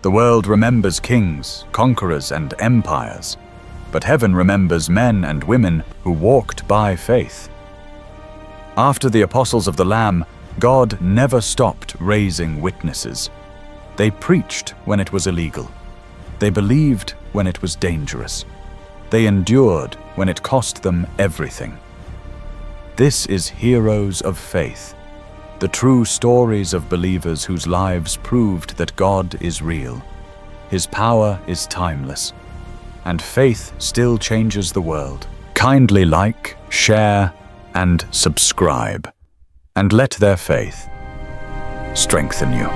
The world remembers kings, conquerors, and empires, but heaven remembers men and women who walked by faith. After the apostles of the Lamb, God never stopped raising witnesses. They preached when it was illegal. They believed when it was dangerous. They endured when it cost them everything. This is heroes of faith, the true stories of believers whose lives proved that God is real. His power is timeless, and faith still changes the world. Kindly like, share, and subscribe, and let their faith strengthen you.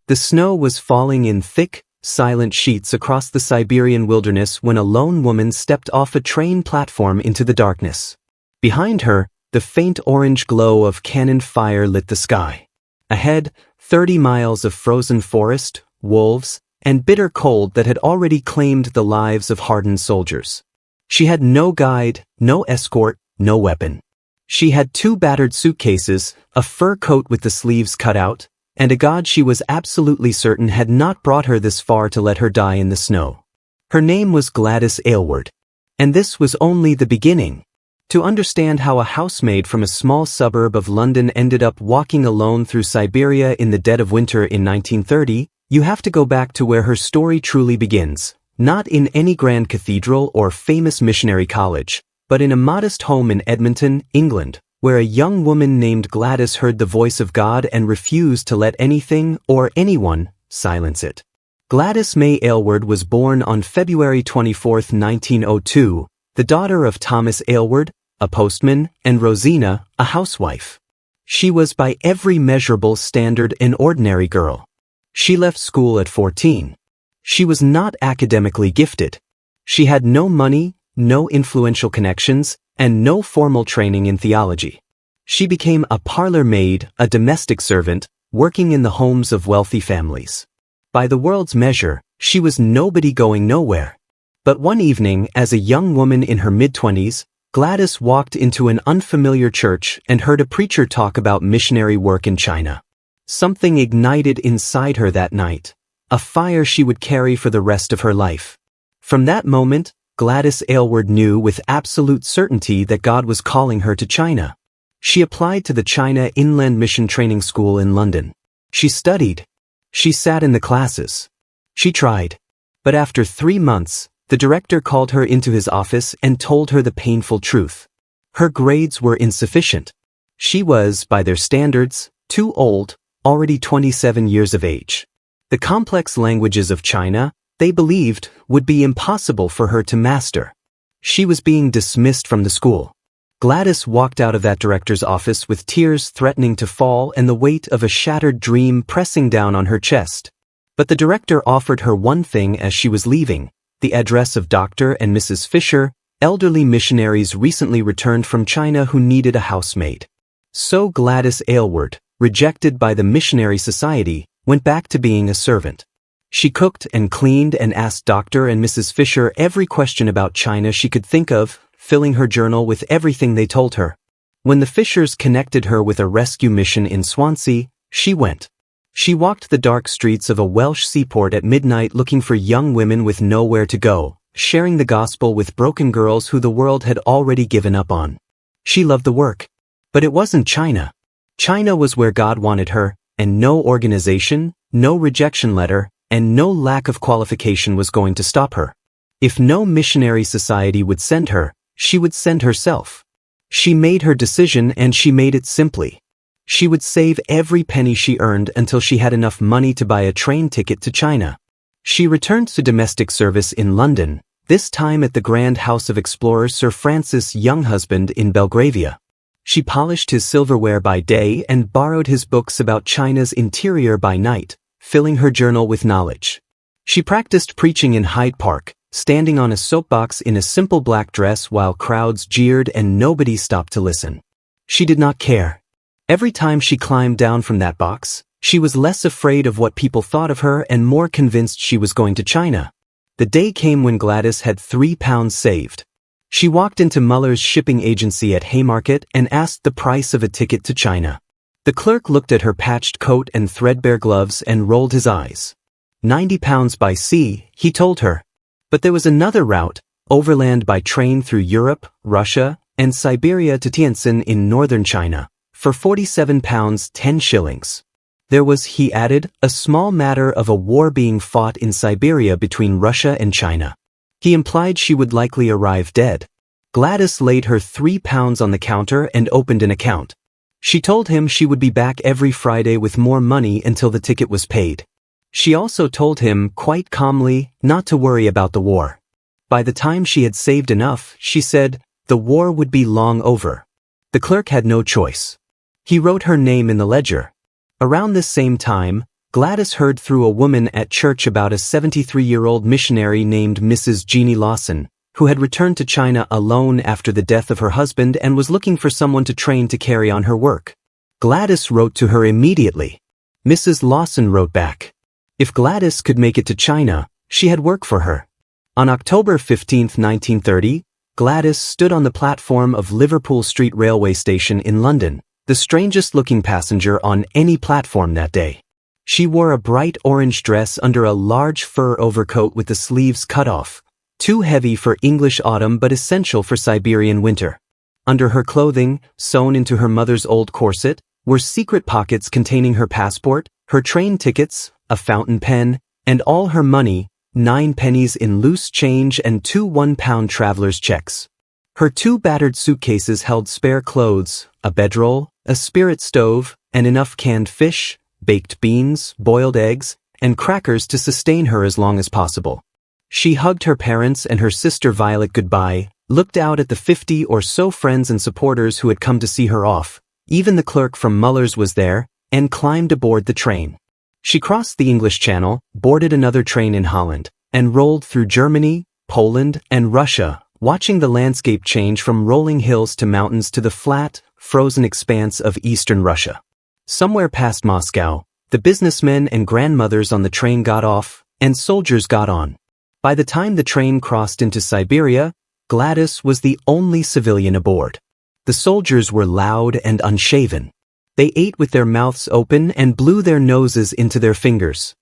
The snow was falling in thick, silent sheets across the Siberian wilderness when a lone woman stepped off a train platform into the darkness. Behind her, the faint orange glow of cannon fire lit the sky. Ahead, 30 miles of frozen forest, wolves, and bitter cold that had already claimed the lives of hardened soldiers. She had no guide, no escort, no weapon. She had 2 battered suitcases, a fur coat with the sleeves cut out, and a god she was absolutely certain had not brought her this far to let her die in the snow. Her name was Gladys Aylward. And this was only the beginning. To understand how a housemaid from a small suburb of London ended up walking alone through Siberia in the dead of winter in 1930, you have to go back to where her story truly begins, not in any grand cathedral or famous missionary college, but in a modest home in Edmonton, England, where a young woman named Gladys heard the voice of God and refused to let anything or anyone silence it. Gladys May Aylward was born on February 24, 1902, the daughter of Thomas Aylward, a postman, and Rosina, a housewife. She was by every measurable standard an ordinary girl. She left school at 14. She was not academically gifted. She had no money, no influential connections, and no formal training in theology. She became a parlor maid, a domestic servant, working in the homes of wealthy families. By the world's measure, she was nobody going nowhere. But one evening, as a young woman in her mid-20s, Gladys walked into an unfamiliar church and heard a preacher talk about missionary work in China. Something ignited inside her that night, a fire she would carry for the rest of her life. From that moment, Gladys Aylward knew with absolute certainty that God was calling her to China. She applied to the China Inland Mission Training School in London. She studied. She sat in the classes. She tried. But after 3 months, the director called her into his office and told her the painful truth. Her grades were insufficient. She was, by their standards, too old, already 27 years of age. The complex languages of China, they believed, would be impossible for her to master. She was being dismissed from the school. Gladys walked out of that director's office with tears threatening to fall and the weight of a shattered dream pressing down on her chest. But the director offered her one thing as she was leaving, the address of Dr. and Mrs. Fisher, elderly missionaries recently returned from China who needed a housemaid. So Gladys Aylward, rejected by the Missionary Society, went back to being a servant. She cooked and cleaned and asked Dr. and Mrs. Fisher every question about China she could think of, filling her journal with everything they told her. When the Fishers connected her with a rescue mission in Swansea, she went. She walked the dark streets of a Welsh seaport at midnight looking for young women with nowhere to go, sharing the gospel with broken girls who the world had already given up on. She loved the work. But it wasn't China. China was where God wanted her, and no organization, no rejection letter, and no lack of qualification was going to stop her. If no missionary society would send her, she would send herself. She made her decision and she made it simply. She would save every penny she earned until she had enough money to buy a train ticket to China. She returned to domestic service in London, this time at the Grand House of Explorer Sir Francis' young husband in Belgravia. She polished his silverware by day and borrowed his books about China's interior by night, filling her journal with knowledge. She practiced preaching in Hyde Park, standing on a soapbox in a simple black dress while crowds jeered and nobody stopped to listen. She did not care. Every time she climbed down from that box, she was less afraid of what people thought of her and more convinced she was going to China. The day came when Gladys had £3 saved. She walked into Muller's shipping agency at Haymarket and asked the price of a ticket to China. The clerk looked at her patched coat and threadbare gloves and rolled his eyes. £90 by sea, he told her. But there was another route, overland by train through Europe, Russia, and Siberia to Tientsin in northern China, for £47 10 shillings. There was, he added, a small matter of a war being fought in Siberia between Russia and China. He implied she would likely arrive dead. Gladys laid her £3 on the counter and opened an account. She told him she would be back every Friday with more money until the ticket was paid. She also told him, quite calmly, not to worry about the war. By the time she had saved enough, she said, the war would be long over. The clerk had no choice. He wrote her name in the ledger. Around this same time, Gladys heard through a woman at church about a 73-year-old missionary named Mrs. Jeannie Lawson, who had returned to China alone after the death of her husband and was looking for someone to train to carry on her work. Gladys wrote to her immediately. Mrs. Lawson wrote back. If Gladys could make it to China, she had work for her. On October 15, 1930, Gladys stood on the platform of Liverpool Street Railway Station in London, the strangest-looking passenger on any platform that day. She wore a bright orange dress under a large fur overcoat with the sleeves cut off, too heavy for English autumn but essential for Siberian winter. Under her clothing, sewn into her mother's old corset, were secret pockets containing her passport, her train tickets, a fountain pen, and all her money, 9 pennies in loose change and 2 one-pound traveler's checks. Her 2 battered suitcases held spare clothes, a bedroll, a spirit stove, and enough canned fish, baked beans, boiled eggs, and crackers to sustain her as long as possible. She hugged her parents and her sister Violet goodbye, looked out at the 50 or so friends and supporters who had come to see her off, even the clerk from Muller's was there, and climbed aboard the train. She crossed the English Channel, boarded another train in Holland, and rolled through Germany, Poland, and Russia, watching the landscape change from rolling hills to mountains to the flat, frozen expanse of eastern Russia. Somewhere past Moscow, the businessmen and grandmothers on the train got off, and soldiers got on. By the time the train crossed into Siberia, Gladys was the only civilian aboard. The soldiers were loud and unshaven. They ate with their mouths open and blew their noses into their fingers.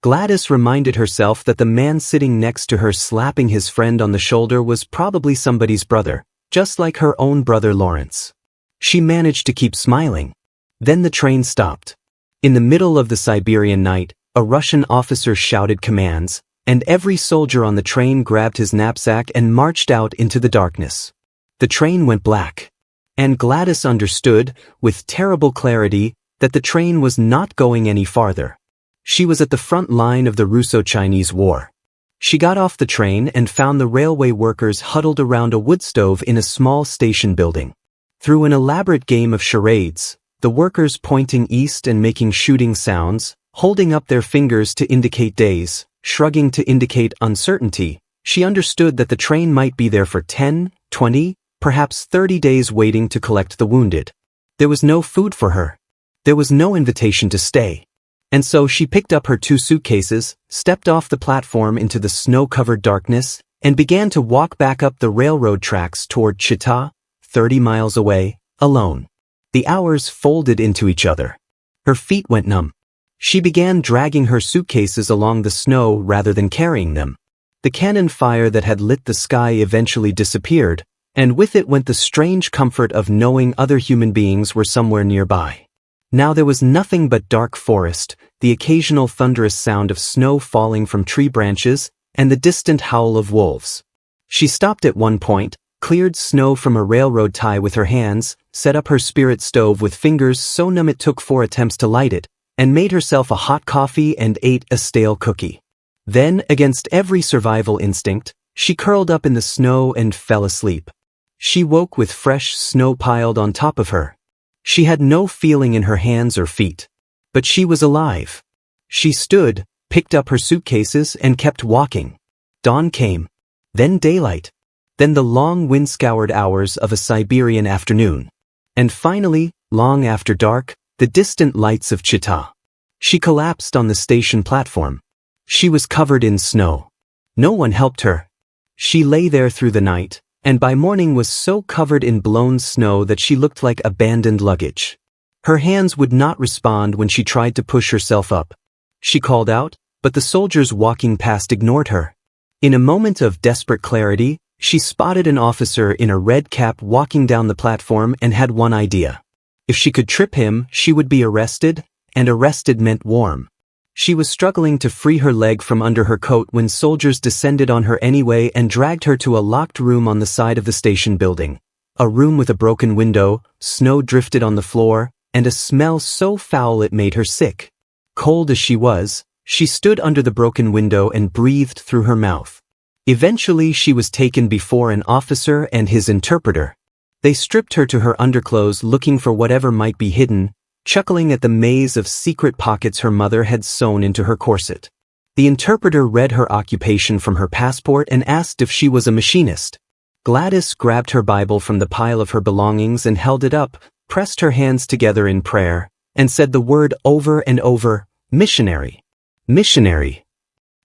Gladys reminded herself that the man sitting next to her slapping his friend on the shoulder was probably somebody's brother, just like her own brother Lawrence. She managed to keep smiling. Then the train stopped. In the middle of the Siberian night, a Russian officer shouted commands, and every soldier on the train grabbed his knapsack and marched out into the darkness. The train went black. And Gladys understood, with terrible clarity, that the train was not going any farther. She was at the front line of the Russo-Chinese War. She got off the train and found the railway workers huddled around a wood stove in a small station building. Through an elaborate game of charades, the workers pointing east and making shooting sounds, holding up their fingers to indicate days, shrugging to indicate uncertainty, she understood that the train might be there for 10, 20, perhaps 30 days waiting to collect the wounded. There was no food for her. There was no invitation to stay. And so she picked up her 2 suitcases, stepped off the platform into the snow-covered darkness, and began to walk back up the railroad tracks toward Chita, 30 miles away, alone. The hours folded into each other. Her feet went numb. She began dragging her suitcases along the snow rather than carrying them. The cannon fire that had lit the sky eventually disappeared, and with it went the strange comfort of knowing other human beings were somewhere nearby. Now there was nothing but dark forest, the occasional thunderous sound of snow falling from tree branches, and the distant howl of wolves. She stopped at one point, cleared snow from a railroad tie with her hands, set up her spirit stove with fingers so numb it took 4 attempts to light it, and made herself a hot coffee and ate a stale cookie. Then, against every survival instinct, she curled up in the snow and fell asleep. She woke with fresh snow piled on top of her. She had no feeling in her hands or feet. But she was alive. She stood, picked up her suitcases, and kept walking. Dawn came. Then daylight. Then the long wind-scoured hours of a Siberian afternoon. And finally, long after dark, the distant lights of Chita. She collapsed on the station platform. She was covered in snow. No one helped her. She lay there through the night, and by morning was so covered in blown snow that she looked like abandoned luggage. Her hands would not respond when she tried to push herself up. She called out, but the soldiers walking past ignored her. In a moment of desperate clarity, she spotted an officer in a red cap walking down the platform and had one idea. If she could trip him, she would be arrested, and arrested meant warm. She was struggling to free her leg from under her coat when soldiers descended on her anyway and dragged her to a locked room on the side of the station building. A room with a broken window, snow drifted on the floor, and a smell so foul it made her sick. Cold as she was, she stood under the broken window and breathed through her mouth. Eventually she was taken before an officer and his interpreter. They stripped her to her underclothes looking for whatever might be hidden, chuckling at the maze of secret pockets her mother had sewn into her corset. The interpreter read her occupation from her passport and asked if she was a machinist. Gladys grabbed her Bible from the pile of her belongings and held it up, pressed her hands together in prayer, and said the word over and over, "Missionary. Missionary."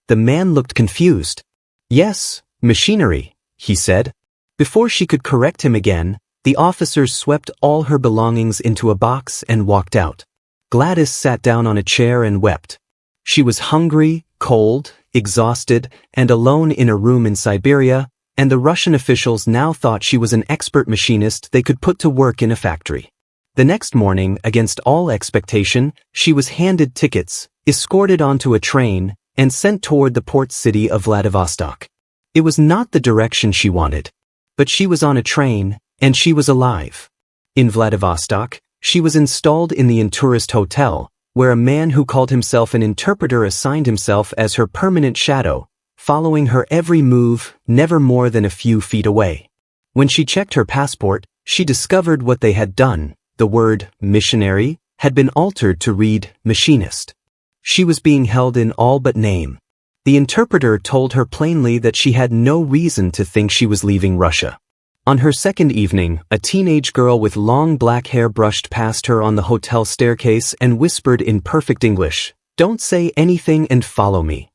The man looked confused. "Yes, machinery," he said. Before she could correct him again, the officers swept all her belongings into a box and walked out. Gladys sat down on a chair and wept. She was hungry, cold, exhausted, and alone in a room in Siberia, and the Russian officials now thought she was an expert machinist they could put to work in a factory. The next morning, against all expectation, she was handed tickets, escorted onto a train, and sent toward the port city of Vladivostok. It was not the direction she wanted. But she was on a train, and she was alive. In Vladivostok, she was installed in the tourist hotel, where a man who called himself an interpreter assigned himself as her permanent shadow, following her every move, never more than a few feet away. When she checked her passport, she discovered what they had done. The word missionary had been altered to read machinist. She was being held in all but name. The interpreter told her plainly that she had no reason to think she was leaving Russia. On her second evening, a teenage girl with long black hair brushed past her on the hotel staircase and whispered in perfect English, "Don't say anything and follow me."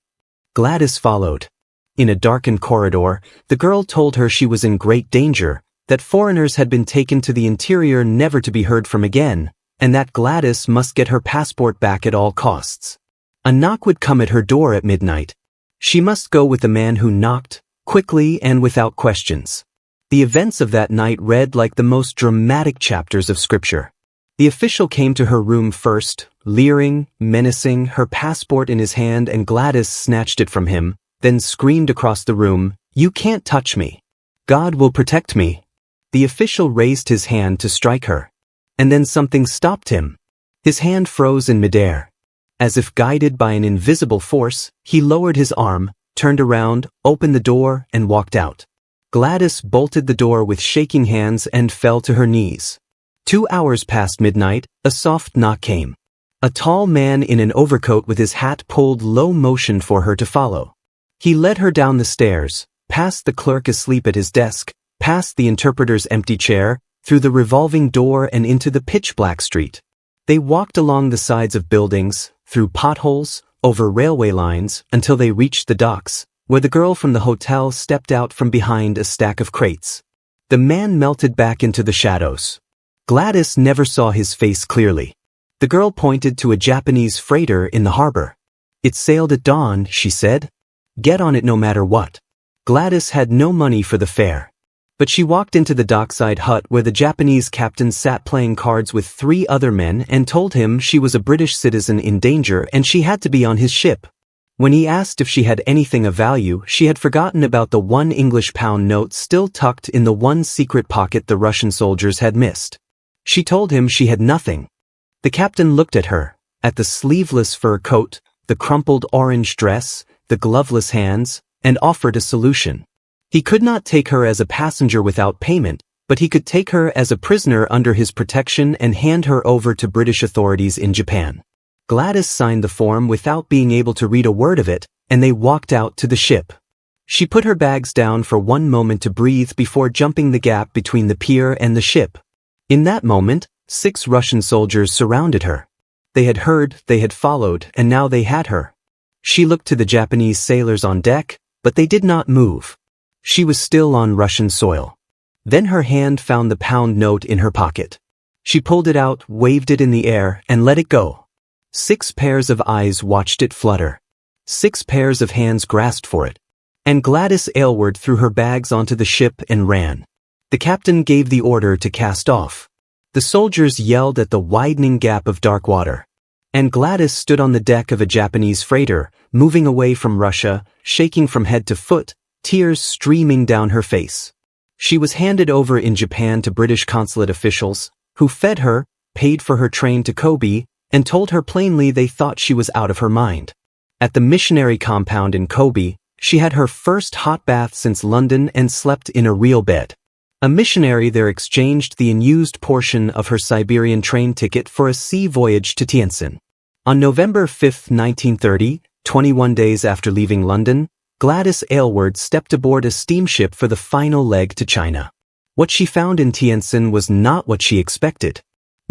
Gladys followed. In a darkened corridor, the girl told her she was in great danger, that foreigners had been taken to the interior never to be heard from again, and that Gladys must get her passport back at all costs. A knock would come at her door at midnight. She must go with the man who knocked, quickly and without questions. The events of that night read like the most dramatic chapters of scripture. The official came to her room first, leering, menacing, her passport in his hand, and Gladys snatched it from him, then screamed across the room, "You can't touch me. God will protect me." The official raised his hand to strike her. And then something stopped him. His hand froze in midair. As if guided by an invisible force, he lowered his arm, turned around, opened the door, and walked out. Gladys bolted the door with shaking hands and fell to her knees. 2 hours past midnight, a soft knock came. A tall man in an overcoat with his hat pulled low motion for her to follow. He led her down the stairs, past the clerk asleep at his desk, past the interpreter's empty chair, through the revolving door and into the pitch-black street. They walked along the sides of buildings, through potholes, over railway lines, until they reached the docks, where the girl from the hotel stepped out from behind a stack of crates. The man melted back into the shadows. Gladys never saw his face clearly. The girl pointed to a Japanese freighter in the harbor. "It sailed at dawn," she said. "Get on it no matter what." Gladys had no money for the fare. But she walked into the dockside hut where the Japanese captain sat playing cards with 3 other men and told him she was a British citizen in danger and she had to be on his ship. When he asked if she had anything of value, she had forgotten about the 1 English pound note still tucked in the one secret pocket the Russian soldiers had missed. She told him she had nothing. The captain looked at her, at the sleeveless fur coat, the crumpled orange dress, the gloveless hands, and offered a solution. He could not take her as a passenger without payment, but he could take her as a prisoner under his protection and hand her over to British authorities in Japan. Gladys signed the form without being able to read a word of it, and they walked out to the ship. She put her bags down for one moment to breathe before jumping the gap between the pier and the ship. In that moment, 6 Russian soldiers surrounded her. They had heard, they had followed, and now they had her. She looked to the Japanese sailors on deck, but they did not move. She was still on Russian soil. Then her hand found the pound note in her pocket. She pulled it out, waved it in the air, and let it go. 6 pairs of eyes watched it flutter. 6 pairs of hands grasped for it. And Gladys Aylward threw her bags onto the ship and ran. The captain gave the order to cast off. The soldiers yelled at the widening gap of dark water. And Gladys stood on the deck of a Japanese freighter, moving away from Russia, shaking from head to foot, tears streaming down her face. She was handed over in Japan to British consulate officials, who fed her, paid for her train to Kobe, and told her plainly they thought she was out of her mind. At the Missionary compound in Kobe, she had her first hot bath since London and slept in a real bed. A missionary there exchanged the unused portion of her Siberian train ticket for a sea voyage to Tientsin. On November 5, 1930, 21 days after leaving London, Gladys Aylward stepped aboard a steamship for the final leg to China. What she found in Tientsin was not what she expected.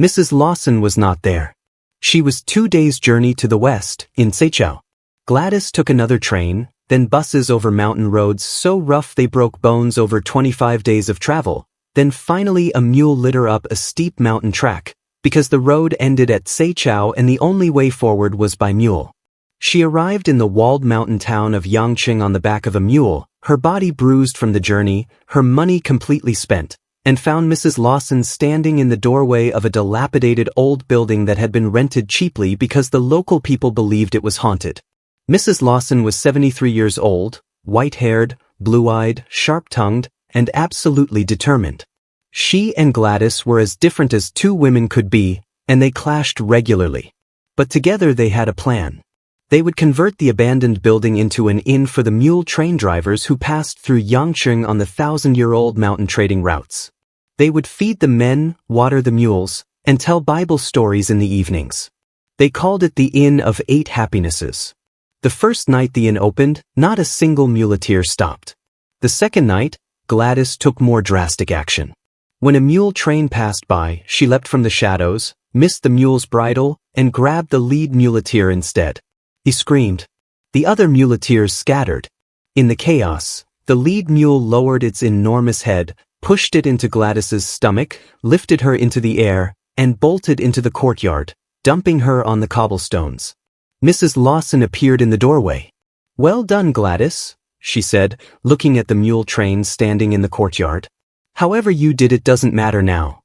Mrs. Lawson was not there. She was 2 days' journey to the west, in Seichao. Gladys took another train, then buses over mountain roads so rough they broke bones over 25 days of travel, then finally a mule litter up a steep mountain track, because the road ended at Seichao and the only way forward was by mule. She arrived in the walled mountain town of Yangqing on the back of a mule, her body bruised from the journey, her money completely spent, and found Mrs. Lawson standing in the doorway of a dilapidated old building that had been rented cheaply because the local people believed it was haunted. Mrs. Lawson was 73 years old, white-haired, blue-eyed, sharp-tongued, and absolutely determined. She and Gladys were as different as 2 women could be, and they clashed regularly. But together they had a plan. They would convert the abandoned building into an inn for the mule train drivers who passed through Yangqing on the 1,000-year-old mountain trading routes. They would feed the men, water the mules, and tell Bible stories in the evenings. They called it the Inn of 8 Happinesses. The first night the inn opened, not a single muleteer stopped. The second night, Gladys took more drastic action. When a mule train passed by, she leapt from the shadows, missed the mule's bridle, and grabbed the lead muleteer instead. He screamed. The other muleteers scattered. In the chaos, the lead mule lowered its enormous head, pushed it into Gladys's stomach, lifted her into the air, and bolted into the courtyard, dumping her on the cobblestones. Mrs. Lawson appeared in the doorway. "Well done, Gladys," she said, looking at the mule train standing in the courtyard. "However you did it doesn't matter now."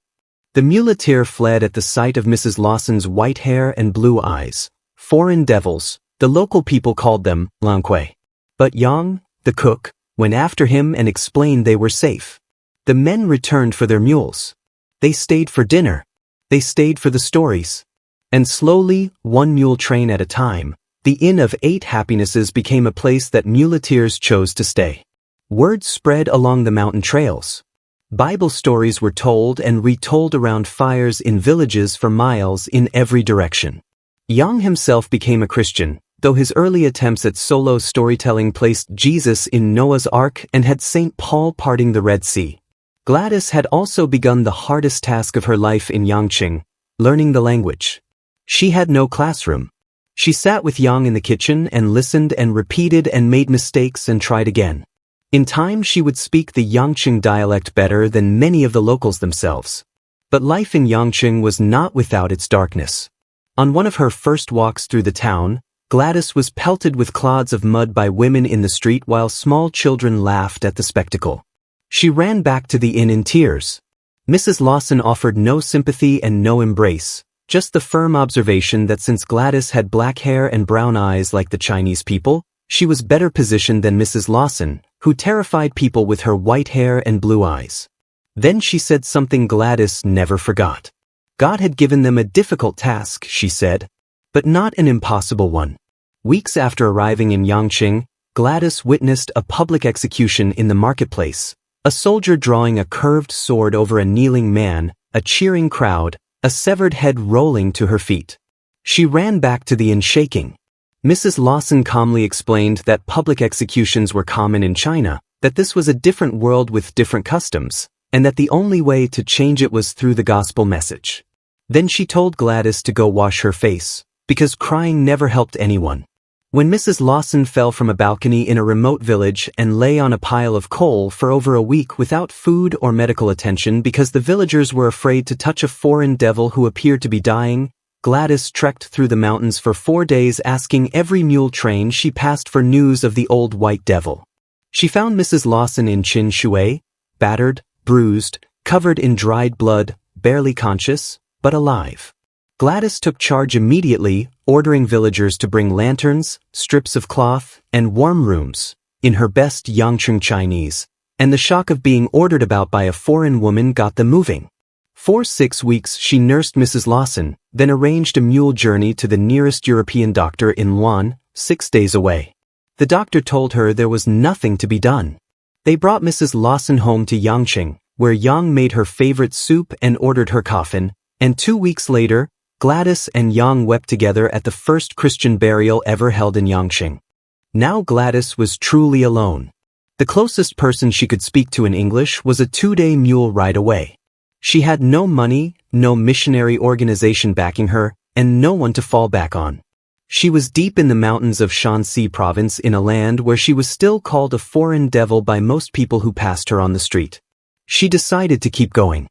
The muleteer fled at the sight of Mrs. Lawson's white hair and blue eyes. Foreign devils, the local people called them, Lanquais. But Yang, the cook, went after him and explained they were safe. The men returned for their mules. They stayed for dinner. They stayed for the stories. And slowly, 1 mule train at a time, the Inn of 8 Happinesses became a place that muleteers chose to stay. Word spread along the mountain trails. Bible stories were told and retold around fires in villages for miles in every direction. Yang himself became a Christian, though his early attempts at solo storytelling placed Jesus in Noah's Ark and had St. Paul parting the Red Sea. Gladys had also begun the hardest task of her life in Yangqing, learning the language. She had no classroom. She sat with Yang in the kitchen and listened and repeated and made mistakes and tried again. In time she would speak the Yangqing dialect better than many of the locals themselves. But life in Yangqing was not without its darkness. On one of her first walks through the town, Gladys was pelted with clods of mud by women in the street while small children laughed at the spectacle. She ran back to the inn in tears. Mrs. Lawson offered no sympathy and no embrace. Just the firm observation that since Gladys had black hair and brown eyes like the Chinese people, she was better positioned than Mrs. Lawson, who terrified people with her white hair and blue eyes. Then she said something Gladys never forgot. God had given them a difficult task, she said, but not an impossible one. Weeks after arriving in Yangqing, Gladys witnessed a public execution in the marketplace, a soldier drawing a curved sword over a kneeling man, a cheering crowd, a severed head rolling to her feet. She ran back to the inn shaking. Mrs. Lawson calmly explained that public executions were common in China, that this was a different world with different customs, and that the only way to change it was through the gospel message. Then she told Gladys to go wash her face, because crying never helped anyone. When Mrs. Lawson fell from a balcony in a remote village and lay on a pile of coal for over a week without food or medical attention because the villagers were afraid to touch a foreign devil who appeared to be dying, Gladys trekked through the mountains for 4 days asking every mule train she passed for news of the old white devil. She found Mrs. Lawson in Chin Shui, battered, bruised, covered in dried blood, barely conscious, but alive. Gladys took charge immediately, ordering villagers to bring lanterns, strips of cloth, and warm rooms, in her best Yangcheng Chinese, and the shock of being ordered about by a foreign woman got them moving. For 6 weeks she nursed Mrs. Lawson, then arranged a mule journey to the nearest European doctor in Luan, 6 days away. The doctor told her there was nothing to be done. They brought Mrs. Lawson home to Yangcheng, where Yang made her favorite soup and ordered her coffin, and 2 weeks later, Gladys and Yang wept together at the first Christian burial ever held in Yangcheng. Now Gladys was truly alone. The closest person she could speak to in English was a 2-day mule ride away. She had no money, no missionary organization backing her, and no one to fall back on. She was deep in the mountains of Shanxi province in a land where she was still called a foreign devil by most people who passed her on the street. She decided to keep going.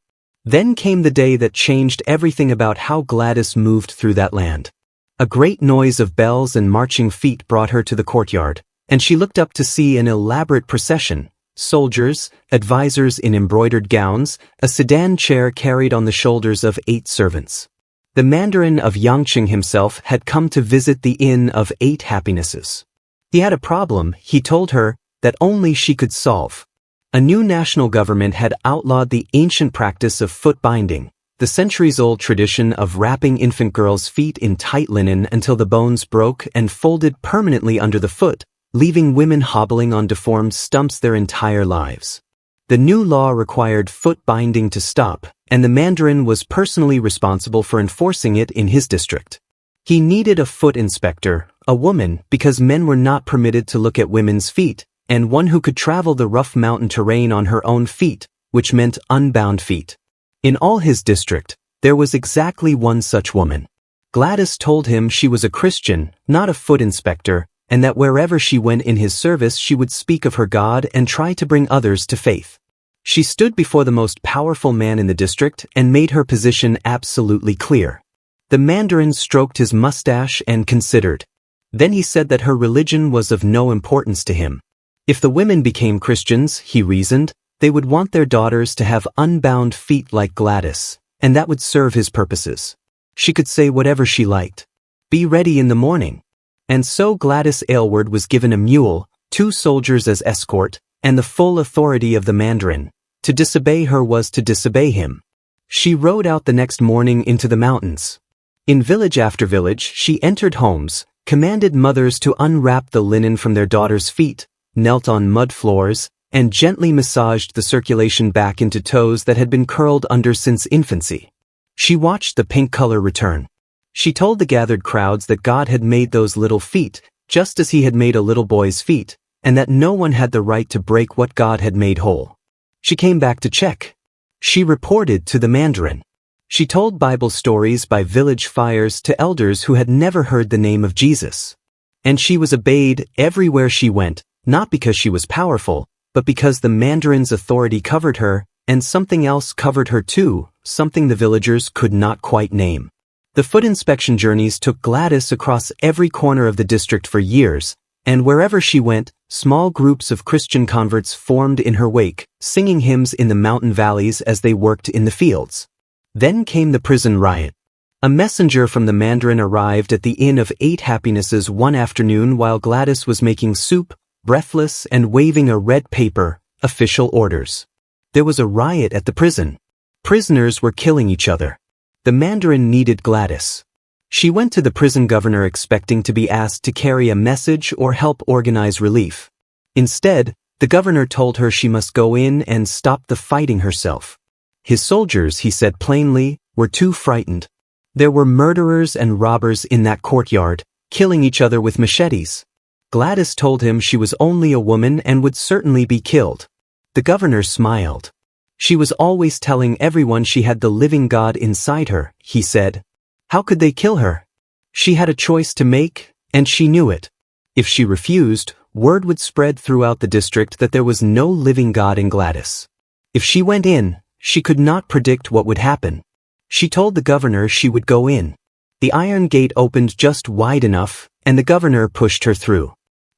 Then came the day that changed everything about how Gladys moved through that land. A great noise of bells and marching feet brought her to the courtyard, and she looked up to see an elaborate procession. Soldiers, advisors in embroidered gowns, a sedan chair carried on the shoulders of 8 servants. The Mandarin of Yangcheng himself had come to visit the Inn of 8 Happinesses. He had a problem, he told her, that only she could solve. A new national government had outlawed the ancient practice of foot binding, the centuries-old tradition of wrapping infant girls' feet in tight linen until the bones broke and folded permanently under the foot, leaving women hobbling on deformed stumps their entire lives. The new law required foot binding to stop, and the Mandarin was personally responsible for enforcing it in his district. He needed a foot inspector, a woman, because men were not permitted to look at women's feet, and one who could travel the rough mountain terrain on her own feet, which meant unbound feet. In all his district, there was exactly one such woman. Gladys told him she was a Christian, not a foot inspector, and that wherever she went in his service she would speak of her God and try to bring others to faith. She stood before the most powerful man in the district and made her position absolutely clear. The Mandarin stroked his mustache and considered. Then he said that her religion was of no importance to him. If the women became Christians, he reasoned, they would want their daughters to have unbound feet like Gladys, and that would serve his purposes. She could say whatever she liked. Be ready in the morning. And so Gladys Aylward was given a mule, 2 soldiers as escort, and the full authority of the Mandarin. To disobey her was to disobey him. She rode out the next morning into the mountains. In village after village, she entered homes, commanded mothers to unwrap the linen from their daughters' feet, knelt on mud floors, and gently massaged the circulation back into toes that had been curled under since infancy. She watched the pink color return. She told the gathered crowds that God had made those little feet, just as he had made a little boy's feet, and that no one had the right to break what God had made whole. She came back to check. She reported to the Mandarin. She told Bible stories by village fires to elders who had never heard the name of Jesus. And she was obeyed everywhere she went, not because she was powerful, but because the Mandarin's authority covered her, and something else covered her too, something the villagers could not quite name. The foot inspection journeys took Gladys across every corner of the district for years, and wherever she went, small groups of Christian converts formed in her wake, singing hymns in the mountain valleys as they worked in the fields. Then came the prison riot. A messenger from the Mandarin arrived at the Inn of 8 Happinesses one afternoon while Gladys was making soup, breathless and waving a red paper, official orders. There was a riot at the prison. Prisoners were killing each other. The Mandarin needed Gladys. She went to the prison governor expecting to be asked to carry a message or help organize relief. Instead, the governor told her she must go in and stop the fighting herself. His soldiers, he said plainly, were too frightened. There were murderers and robbers in that courtyard, killing each other with machetes. Gladys told him she was only a woman and would certainly be killed. The governor smiled. She was always telling everyone she had the living God inside her, he said. How could they kill her? She had a choice to make, and she knew it. If she refused, word would spread throughout the district that there was no living God in Gladys. If she went in, she could not predict what would happen. She told the governor she would go in. The iron gate opened just wide enough, and the governor pushed her through.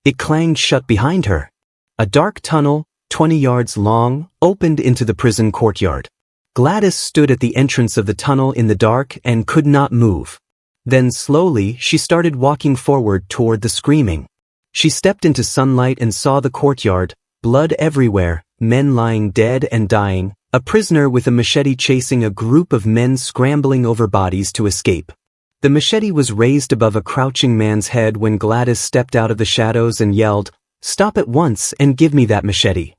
It clanged shut behind her. A dark tunnel, 20 yards long, opened into the prison courtyard. Gladys stood at the entrance of the tunnel in the dark and could not move. Then slowly she started walking forward toward the screaming. She stepped into sunlight and saw the courtyard, blood everywhere, men lying dead and dying, a prisoner with a machete chasing a group of men scrambling over bodies to escape. The machete was raised above a crouching man's head when Gladys stepped out of the shadows and yelled, "Stop at once and give me that machete."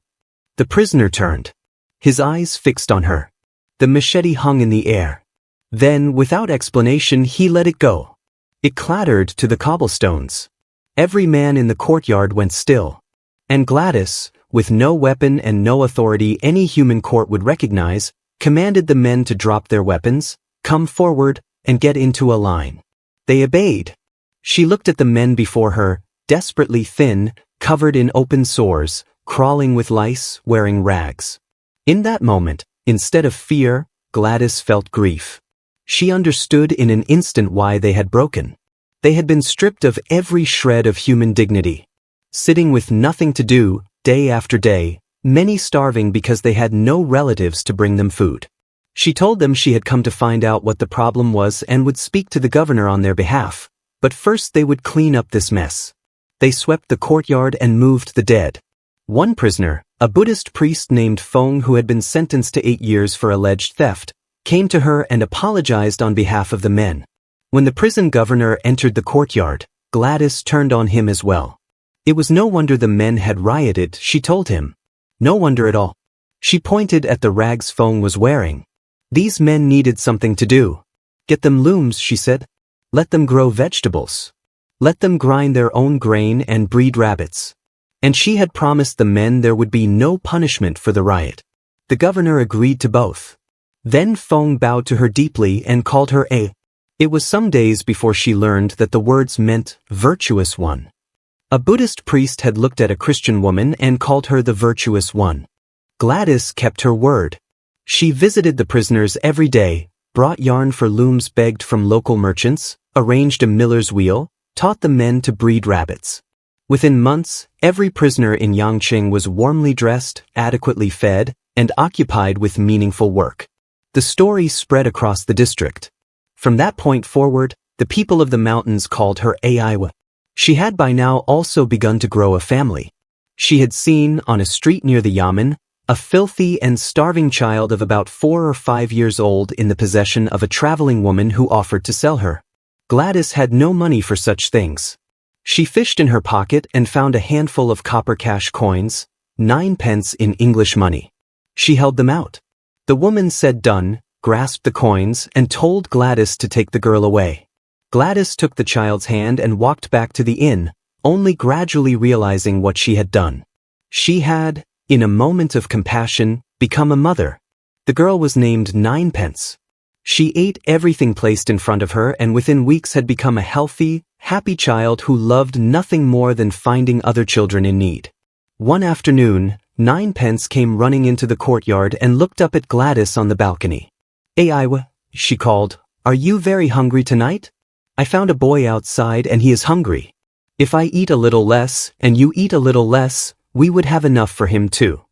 The prisoner turned. His eyes fixed on her. The machete hung in the air. Then, without explanation, he let it go. It clattered to the cobblestones. Every man in the courtyard went still. And Gladys, with no weapon and no authority any human court would recognize, commanded the men to drop their weapons, come forward, and get into a line. They obeyed. She looked at the men before her, desperately thin, covered in open sores, crawling with lice, wearing rags. In that moment, instead of fear, Gladys felt grief. She understood in an instant why they had broken. They had been stripped of every shred of human dignity. Sitting with nothing to do, day after day, many starving because they had no relatives to bring them food. She told them she had come to find out what the problem was and would speak to the governor on their behalf, but first they would clean up this mess. They swept the courtyard and moved the dead. One prisoner, a Buddhist priest named Fong who had been sentenced to 8 years for alleged theft, came to her and apologized on behalf of the men. When the prison governor entered the courtyard, Gladys turned on him as well. It was no wonder the men had rioted, she told him. No wonder at all. She pointed at the rags Fong was wearing. These men needed something to do. Get them looms, she said. Let them grow vegetables. Let them grind their own grain and breed rabbits. And she had promised the men there would be no punishment for the riot. The governor agreed to both. Then Fong bowed to her deeply and called her a. It was some days before she learned that the words meant virtuous one. A Buddhist priest had looked at a Christian woman and called her the virtuous one. Gladys kept her word. She visited the prisoners every day, brought yarn for looms begged from local merchants, arranged a miller's wheel, taught the men to breed rabbits. Within months, every prisoner in Yangqing was warmly dressed, adequately fed, and occupied with meaningful work. The story spread across the district. From that point forward, the people of the mountains called her Aylward. She had by now also begun to grow a family. She had seen, on a street near the yamen, a filthy and starving child of about 4 or 5 years old in the possession of a traveling woman who offered to sell her. Gladys had no money for such things. She fished in her pocket and found a handful of copper cash coins, 9 pence in English money. She held them out. The woman said done, grasped the coins, and told Gladys to take the girl away. Gladys took the child's hand and walked back to the inn, only gradually realizing what she had done. She had, in a moment of compassion, become a mother. The girl was named Ninepence. She ate everything placed in front of her and within weeks had become a healthy, happy child who loved nothing more than finding other children in need. One afternoon, Ninepence came running into the courtyard and looked up at Gladys on the balcony. "Aywa," she called, "are you very hungry tonight? I found a boy outside and he is hungry. If I eat a little less and you eat a little less, we would have enough for him too."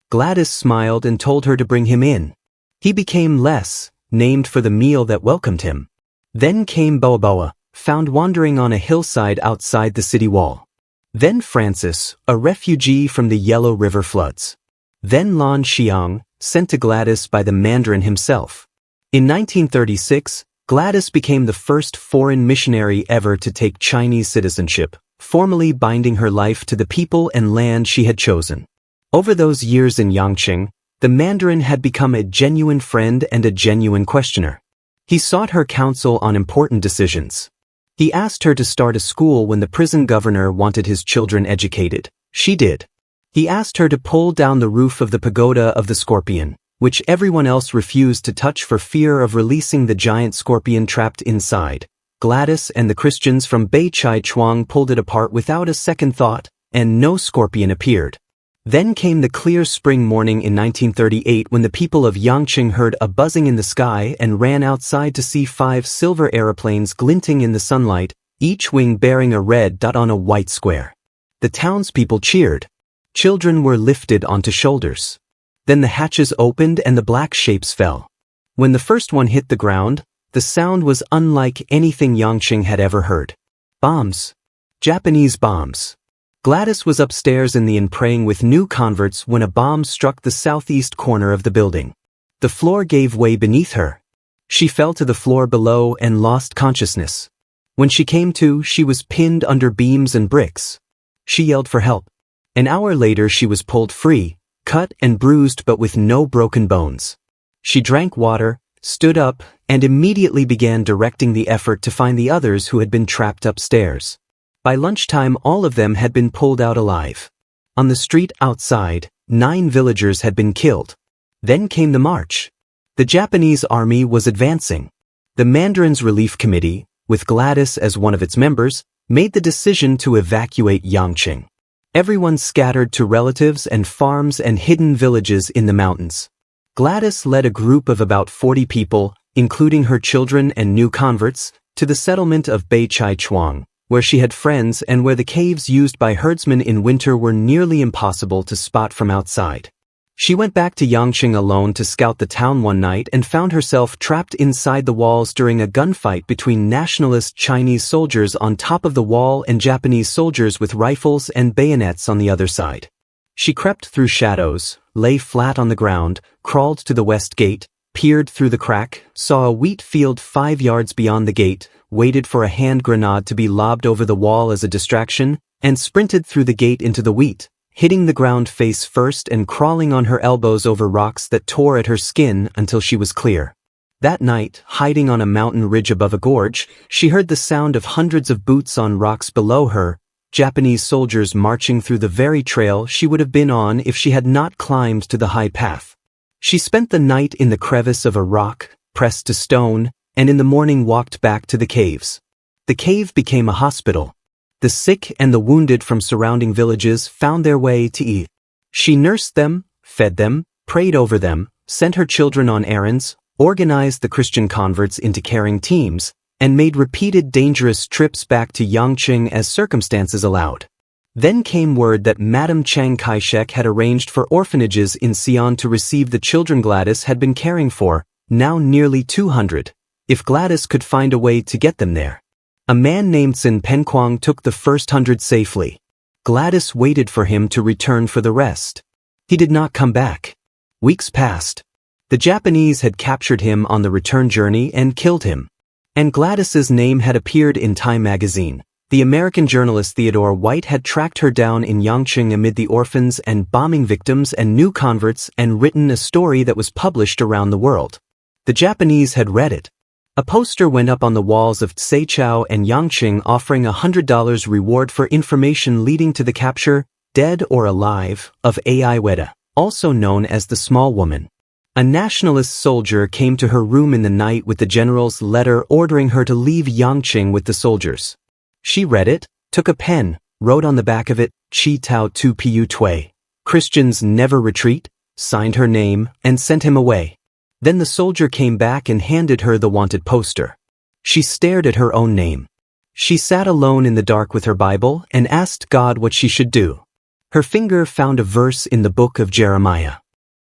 Gladys smiled and told her to bring him in. He became Less, named for the meal that welcomed him. Then came Boaboa, found wandering on a hillside outside the city wall. Then Francis, a refugee from the Yellow River floods. Then Lan Xiang, sent to Gladys by the Mandarin himself. In 1936, Gladys became the first foreign missionary ever to take Chinese citizenship, formally binding her life to the people and land she had chosen. Over those years in Yangqing, the Mandarin had become a genuine friend and a genuine questioner. He sought her counsel on important decisions. He asked her to start a school when the prison governor wanted his children educated. She did. He asked her to pull down the roof of the pagoda of the scorpion, which everyone else refused to touch for fear of releasing the giant scorpion trapped inside. Gladys and the Christians from Beichai-chuang pulled it apart without a second thought, and no scorpion appeared. Then came the clear spring morning in 1938 when the people of Yangqing heard a buzzing in the sky and ran outside to see 5 silver aeroplanes glinting in the sunlight, each wing bearing a red dot on a white square. The townspeople cheered. Children were lifted onto shoulders. Then the hatches opened and the black shapes fell. When the first one hit the ground, the sound was unlike anything Yangqing had ever heard. Bombs. Japanese bombs. Gladys was upstairs in the inn praying with new converts when a bomb struck the southeast corner of the building. The floor gave way beneath her. She fell to the floor below and lost consciousness. When she came to, she was pinned under beams and bricks. She yelled for help. An hour later she was pulled free, cut and bruised but with no broken bones. She drank water, stood up, and immediately began directing the effort to find the others who had been trapped upstairs. By lunchtime all of them had been pulled out alive. On the street outside, 9 villagers had been killed. Then came the march. The Japanese army was advancing. The Mandarin's Relief Committee, with Gladys as one of its members, made the decision to evacuate Yangqing. Everyone scattered to relatives and farms and hidden villages in the mountains. Gladys led a group of about 40 people, including her children and new converts, to the settlement of Beichai-chuang, where she had friends and where the caves used by herdsmen in winter were nearly impossible to spot from outside. She went back to Yangqing alone to scout the town one night and found herself trapped inside the walls during a gunfight between nationalist Chinese soldiers on top of the wall and Japanese soldiers with rifles and bayonets on the other side. She crept through shadows, lay flat on the ground, crawled to the west gate, peered through the crack, saw a wheat field 5 yards beyond the gate, waited for a hand grenade to be lobbed over the wall as a distraction, and sprinted through the gate into the wheat, hitting the ground face first and crawling on her elbows over rocks that tore at her skin until she was clear. That night, hiding on a mountain ridge above a gorge, she heard the sound of hundreds of boots on rocks below her, Japanese soldiers marching through the very trail she would have been on if she had not climbed to the high path. She spent the night in the crevice of a rock, pressed to stone, and in the morning walked back to the caves. The cave became a hospital. The sick and the wounded from surrounding villages found their way to eat. She nursed them, fed them, prayed over them, sent her children on errands, organized the Christian converts into caring teams, and made repeated dangerous trips back to Yangqing as circumstances allowed. Then came word that Madame Chiang Kai-shek had arranged for orphanages in Xi'an to receive the children Gladys had been caring for, now nearly 200, if Gladys could find a way to get them there. A man named Sin Penquang took the first 100 safely. Gladys waited for him to return for the rest. He did not come back. Weeks passed. The Japanese had captured him on the return journey and killed him. And Gladys's name had appeared in Time magazine. The American journalist Theodore White had tracked her down in Yangqing amid the orphans and bombing victims and new converts and written a story that was published around the world. The Japanese had read it. A poster went up on the walls of Seichao and Yangqing offering $100 reward for information leading to the capture, dead or alive, of Aylward, also known as the Small Woman. A nationalist soldier came to her room in the night with the general's letter ordering her to leave Yangqing with the soldiers. She read it, took a pen, wrote on the back of it, Chi Tao Tu Piu Tui, Christians never retreat, signed her name, and sent him away. Then the soldier came back and handed her the wanted poster. She stared at her own name. She sat alone in the dark with her Bible and asked God what she should do. Her finger found a verse in the book of Jeremiah.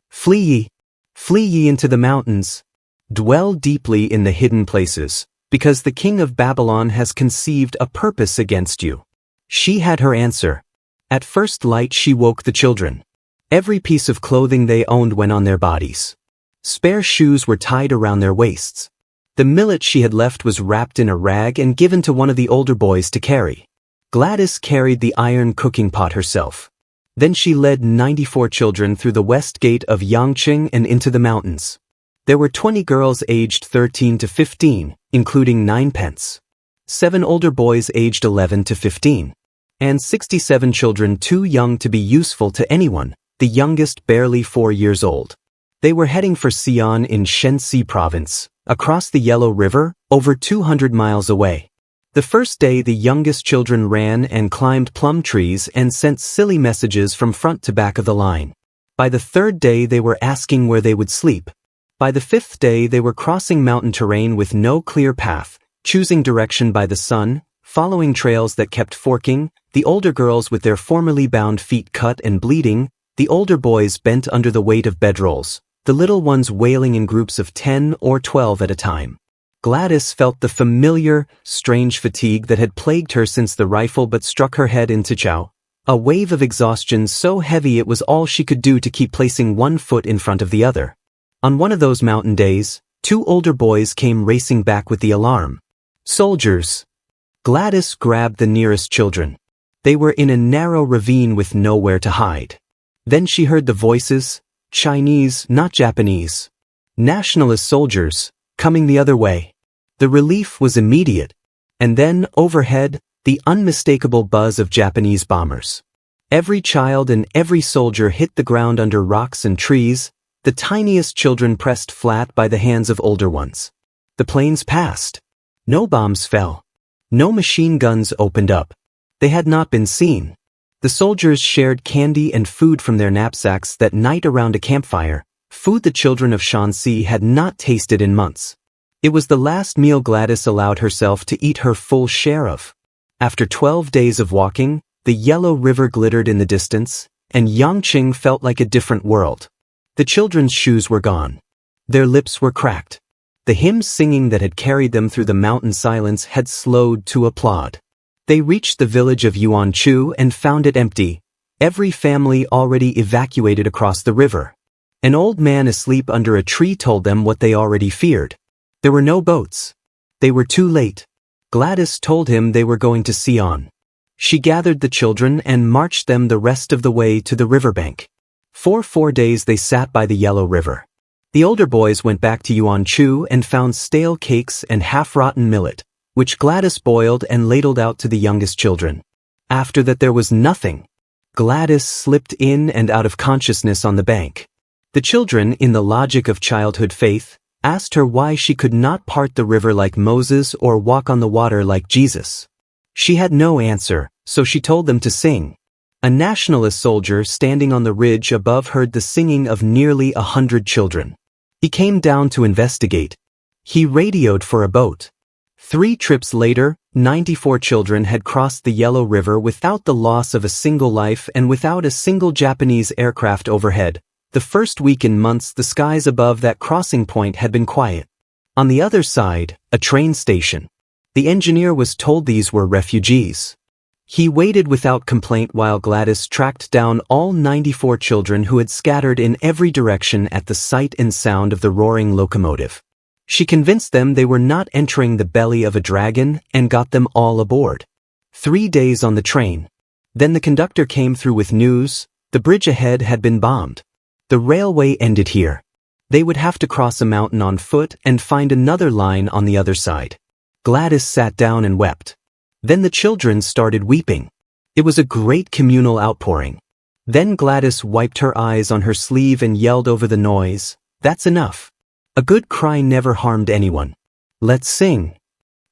Flee ye into the mountains. Dwell deeply in the hidden places, because the king of Babylon has conceived a purpose against you. She had her answer. At first light she woke the children. Every piece of clothing they owned went on their bodies. Spare shoes were tied around their waists. The millet she had left was wrapped in a rag and given to one of the older boys to carry. Gladys carried the iron cooking pot herself. Then she led 94 children through the west gate of Yangqing and into the mountains. There were 20 girls aged 13 to 15, including 9 pence. 7 older boys aged 11 to 15. And 67 children too young to be useful to anyone, the youngest barely 4 years old. They were heading for Xi'an in Shenxi province, across the Yellow River, over 200 miles away. The first day the youngest children ran and climbed plum trees and sent silly messages from front to back of the line. By the third day they were asking where they would sleep. By the fifth day they were crossing mountain terrain with no clear path, choosing direction by the sun, following trails that kept forking, the older girls with their formerly bound feet cut and bleeding, the older boys bent under the weight of bedrolls, the little ones wailing in groups of 10 or 12 at a time. Gladys felt the familiar, strange fatigue that had plagued her since the rifle but struck her head into Chow. A wave of exhaustion so heavy it was all she could do to keep placing one foot in front of the other. On one of those mountain days, 2 older boys came racing back with the alarm. Soldiers! Gladys grabbed the nearest children. They were in a narrow ravine with nowhere to hide. Then she heard the voices, Chinese, not Japanese. Nationalist soldiers, coming the other way. The relief was immediate. And then, overhead, the unmistakable buzz of Japanese bombers. Every child and every soldier hit the ground under rocks and trees, the tiniest children pressed flat by the hands of older ones. The planes passed. No bombs fell. No machine guns opened up. They had not been seen. The soldiers shared candy and food from their knapsacks that night around a campfire, food the children of Shanxi had not tasted in months. It was the last meal Gladys allowed herself to eat her full share of. After 12 days of walking, the Yellow River glittered in the distance, and Yangqing felt like a different world. The children's shoes were gone. Their lips were cracked. The hymn singing that had carried them through the mountain silence had slowed to applaud. They reached the village of Yuanchu and found it empty, every family already evacuated across the river. An old man asleep under a tree told them what they already feared. There were no boats. They were too late. Gladys told him they were going to Xi'an. She gathered the children and marched them the rest of the way to the riverbank. For 4 days they sat by the Yellow River. The older boys went back to Yuanchu and found stale cakes and half-rotten millet, which Gladys boiled and ladled out to the youngest children. After that there was nothing. Gladys slipped in and out of consciousness on the bank. The children, in the logic of childhood faith, asked her why she could not part the river like Moses or walk on the water like Jesus. She had no answer, so she told them to sing. A nationalist soldier standing on the ridge above heard the singing of nearly 100 children. He came down to investigate. He radioed for a boat. 3 trips later, 94 children had crossed the Yellow River without the loss of a single life and without a single Japanese aircraft overhead. The first week in months the skies above that crossing point had been quiet. On the other side, a train station. The engineer was told these were refugees. He waited without complaint while Gladys tracked down all 94 children who had scattered in every direction at the sight and sound of the roaring locomotive. She convinced them they were not entering the belly of a dragon and got them all aboard. 3 days on the train. Then the conductor came through with news: the bridge ahead had been bombed. The railway ended here. They would have to cross a mountain on foot and find another line on the other side. Gladys sat down and wept. Then the children started weeping. It was a great communal outpouring. Then Gladys wiped her eyes on her sleeve and yelled over the noise, "That's enough. A good cry never harmed anyone. Let's sing."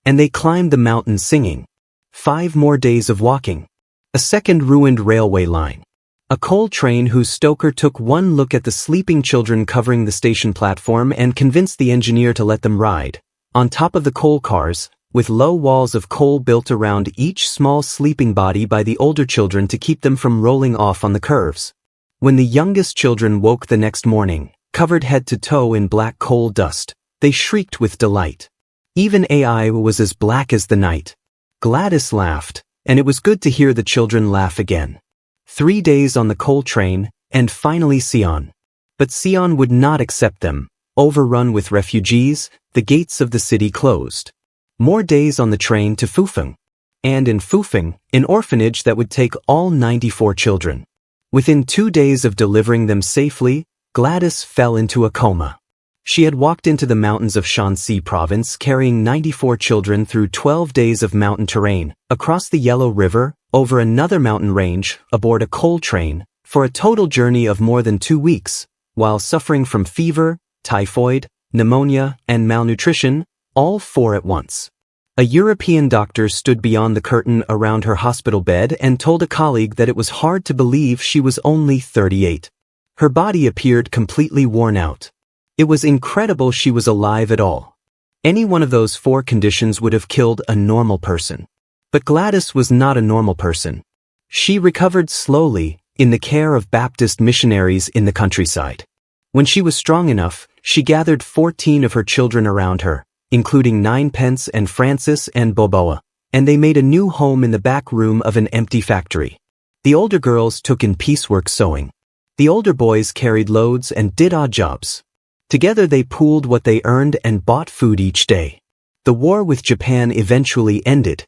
And they climbed the mountain singing. 5 more days of walking. A second ruined railway line. A coal train whose stoker took one look at the sleeping children covering the station platform and convinced the engineer to let them ride. On top of the coal cars, with low walls of coal built around each small sleeping body by the older children to keep them from rolling off on the curves. When the youngest children woke the next morning, covered head to toe in black coal dust, they shrieked with delight. Even AI was as black as the night. Gladys laughed, and it was good to hear the children laugh again. 3 days on the coal train, and finally Xi'an. But Xi'an would not accept them. Overrun with refugees, the gates of the city closed. More days on the train to Fufeng. And in Fufeng, an orphanage that would take all 94 children. Within 2 days of delivering them safely, Gladys fell into a coma. She had walked into the mountains of Shanxi province carrying 94 children through 12 days of mountain terrain, across the Yellow River, over another mountain range, aboard a coal train, for a total journey of more than 2 weeks. while suffering from fever, typhoid, pneumonia, and malnutrition, all four at once. A European doctor stood beyond the curtain around her hospital bed and told a colleague that it was hard to believe she was only 38. Her body appeared completely worn out. It was incredible she was alive at all. Any one of those four conditions would have killed a normal person. But Gladys was not a normal person. She recovered slowly, in the care of Baptist missionaries in the countryside. When she was strong enough, she gathered 14 of her children around her, including Ninepence and Francis and Boboa, and they made a new home in the back room of an empty factory. The older girls took in piecework sewing. The older boys carried loads and did odd jobs. Together they pooled what they earned and bought food each day. The war with Japan eventually ended.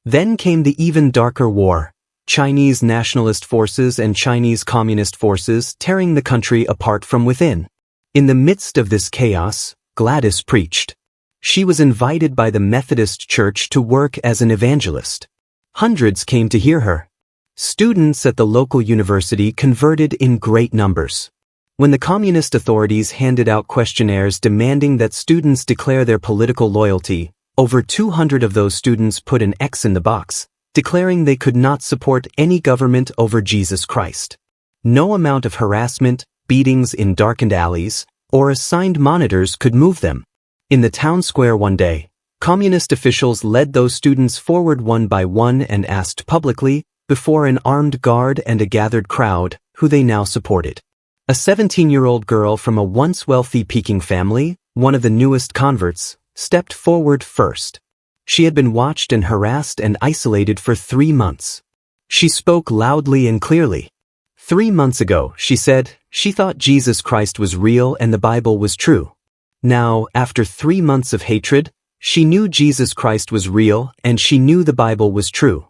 Then came the even darker war, Chinese nationalist forces and Chinese communist forces tearing the country apart from within. In the midst of this chaos, Gladys preached. She was invited by the Methodist Church to work as an evangelist. Hundreds came to hear her. Students at the local university converted in great numbers. When the communist authorities handed out questionnaires demanding that students declare their political loyalty, over 200 of those students put an X in the box, declaring they could not support any government over Jesus Christ. No amount of harassment, beatings in darkened alleys, or assigned monitors could move them. In the town square one day, communist officials led those students forward one by one and asked publicly, before an armed guard and a gathered crowd, who they now supported. A 17-year-old girl from a once wealthy Peking family, one of the newest converts, stepped forward first. She had been watched and harassed and isolated for 3 months. She spoke loudly and clearly. 3 months ago, she said, she thought Jesus Christ was real and the Bible was true. Now, after 3 months of hatred, she knew Jesus Christ was real and she knew the Bible was true.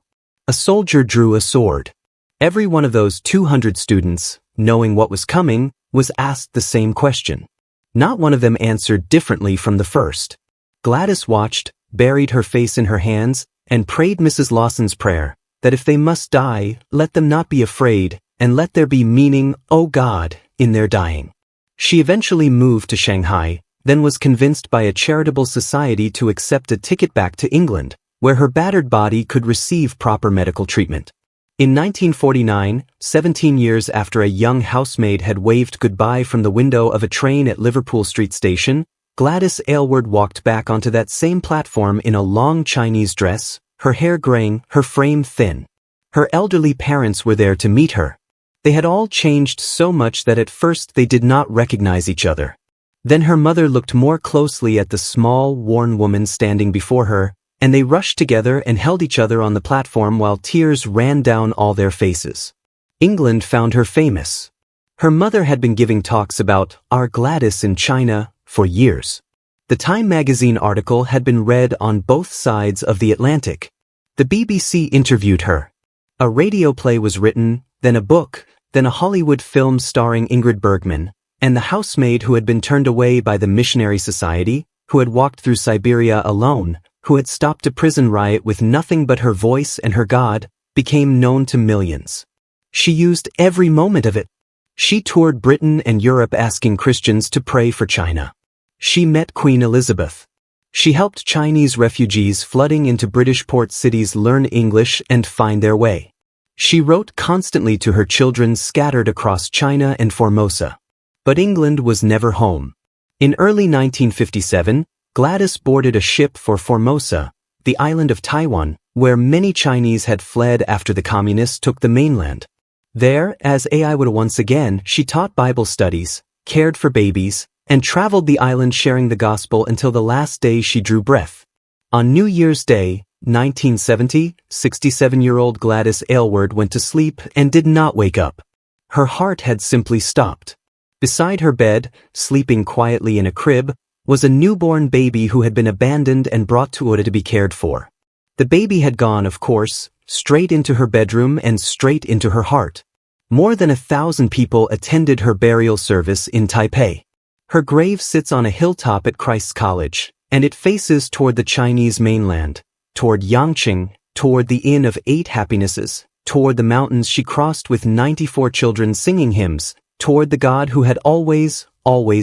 A soldier drew a sword. Every one of those 200 students, knowing what was coming, was asked the same question. Not one of them answered differently from the first. Gladys watched, buried her face in her hands, and prayed Mrs. Lawson's prayer, that if they must die, let them not be afraid, and let there be meaning, O God, in their dying. She eventually moved to Shanghai, then was convinced by a charitable society to accept a ticket back to England, where her battered body could receive proper medical treatment. In 1949, 17 years after a young housemaid had waved goodbye from the window of a train at Liverpool Street Station, Gladys Aylward walked back onto that same platform in a long Chinese dress, her hair graying, her frame thin. Her elderly parents were there to meet her. They had all changed so much that at first they did not recognize each other. Then her mother looked more closely at the small, worn woman standing before her, and they rushed together and held each other on the platform while tears ran down all their faces. England found her famous. Her mother had been giving talks about our Gladys in China for years. The Time magazine article had been read on both sides of the Atlantic. The BBC interviewed her. A radio play was written, then a book, then a Hollywood film starring Ingrid Bergman, and the housemaid who had been turned away by the Missionary Society, who had walked through Siberia alone, who had stopped a prison riot with nothing but her voice and her God, became known to millions. She used every moment of it. She toured Britain and Europe asking Christians to pray for China. She met Queen Elizabeth. She helped Chinese refugees flooding into British port cities learn English and find their way. She wrote constantly to her children scattered across China and Formosa. But England was never home. In early 1957, Gladys boarded a ship for Formosa, the island of Taiwan, where many Chinese had fled after the communists took the mainland. There, as Aylward once again, she taught Bible studies, cared for babies, and traveled the island sharing the gospel until the last day she drew breath. On New Year's Day, 1970, 67-year-old Gladys Aylward went to sleep and did not wake up. Her heart had simply stopped. Beside her bed, sleeping quietly in a crib, was a newborn baby who had been abandoned and brought to Oda to be cared for. The baby had gone, of course, straight into her bedroom and straight into her heart. More than 1,000 people attended her burial service in Taipei. Her grave sits on a hilltop at Christ's College, and it faces toward the Chinese mainland, toward Yangqing, toward the Inn of Eight Happinesses, toward the mountains she crossed with 94 children singing hymns, toward the God who had always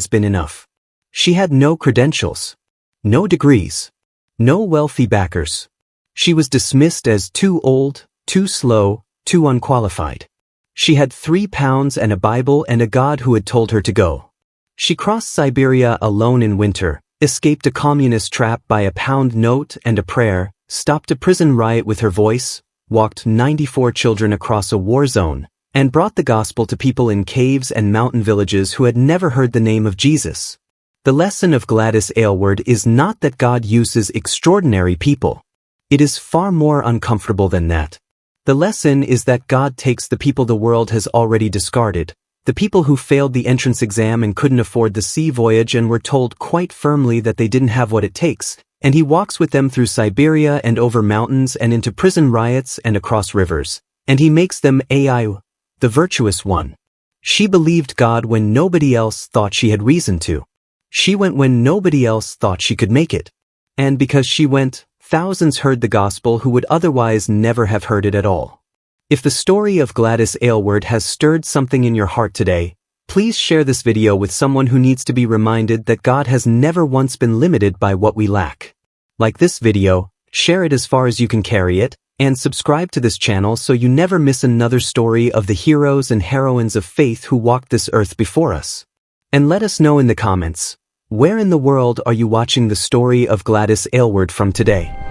been enough. She had no credentials, no degrees, no wealthy backers. She was dismissed as too old, too slow, too unqualified. She had 3 pounds and a Bible and a God who had told her to go. She crossed Siberia alone in winter, escaped a communist trap by a pound note and a prayer, stopped a prison riot with her voice, walked 94 children across a war zone, and brought the gospel to people in caves and mountain villages who had never heard the name of Jesus. The lesson of Gladys Aylward is not that God uses extraordinary people. It is far more uncomfortable than that. The lesson is that God takes the people the world has already discarded, the people who failed the entrance exam and couldn't afford the sea voyage and were told quite firmly that they didn't have what it takes, and he walks with them through Siberia and over mountains and into prison riots and across rivers, and he makes them the virtuous one. She believed God when nobody else thought she had reason to. She went when nobody else thought she could make it. And because she went, thousands heard the gospel who would otherwise never have heard it at all. If the story of Gladys Aylward has stirred something in your heart today, please share this video with someone who needs to be reminded that God has never once been limited by what we lack. Like this video, share it as far as you can carry it, and subscribe to this channel so you never miss another story of the heroes and heroines of faith who walked this earth before us. And let us know in the comments, where in the world are you watching the story of Gladys Aylward from today?